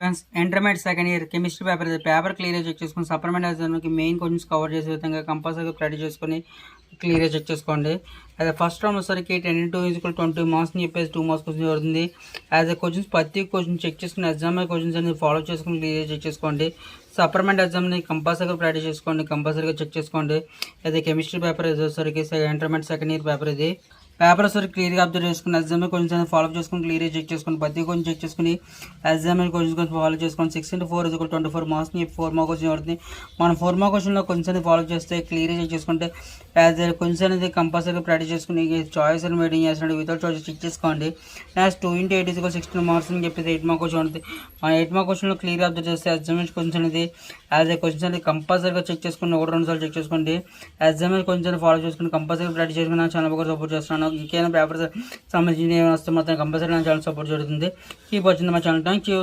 Friends intermediate second year chemistry paper clear check చేసుకుని supplement ఎగ్జామ్కి main questions cover చేసే విధంగా కంపల్సరీగా రెడీ చేసుకొని క్లియర్ చెక్ చేసుకోండి. అదే ఫస్ట్ రౌండ్ వచ్చేసరికి 10×2 = 20 మార్క్స్ని చెప్పేసి 2 మార్క్స్ క్వశ్చన్ జరుగుతుంది. యాజ్ ఏ క్వశ్చన్స్ ప్రతి క్వశ్చన్ చెక్ చేసుకుని ఎగ్జామ్ క్వశ్చన్స్ అనేది ఫాలో చేసుకుని క్లియర్ చెక్ చేసుకోండి. సప్లిమెంట్ ఎగ్జామ్ని కంపల్సరీగా రెడీ చేసుకోండి, కంపల్సరీగా చెక్ చేసుకోండి. అదే కెమిస్ట్రీ పేపర్ వచ్చేసరికి ఇంటర్మీడియట్ సెకండ్ ఇయర్ పేపర్ ఇది. పేపర్ ఒకసారి క్లియర్గా అబ్జర్వ్ చేసుకుని ఎగ్జామ్ కొంచెం ఫాలో చేసుకుని క్లియర్గా చెక్ చేసుకుని ప్రతి కొంచెం చెక్ చేసుకుని ఎగ్జామ్ కొంచెం ఫాలో చేసుకొని 6×4 = 24 మార్క్స్ని 4 మార్క్ క్వశ్చన్ పడుతుంది. మనం 4 మార్క్ క్వశ్చన్లో కొంచెం ఫాలో చేస్తే క్లియర్గా చెక్ చేసుకుంటే యాజ్ కొంచెం అనేది కంపల్సరీగా ప్రాక్టీస్ చేసుకుని చాయిస్ అని వెయిటింగ్ చేస్తున్నాడు వితౌట్ చాయిస్ చెక్ చేసుకోండి. నెక్స్ట్ 2×8 = 16 మార్క్స్ అని చెప్పేసి 8 మార్క్ క్వశ్చన్ ఉంటుంది. మన 8 మార్క్ క్వశ్చన్లో క్లియర్గా అబ్జర్వ్ చేస్తే ఎగ్జామ్ కొంచెం అనేది యాజ్ క్వశ్చన్ అనేది కంపల్సరీగా చెక్ చేసుకుని 1-2 సార్లు చెక్ చేసుకోండి. ఎగ్జామ్ కొంచెం ఫాలో చేసుకుని కంపల్సరీగా ప్రాక్టీస్ చేసుకుని నా ఛానల్ కూడా సపోర్ట్ చేస్తున్నాను. ఇంకేమైనా పేపర్స్ సంబంధించి ఏమైనా వస్తే మాత్రం కంపల్సరీ నా ఛానల్ సపోర్ట్ జరుగుతుంది. Keep watching my channel. Thank you.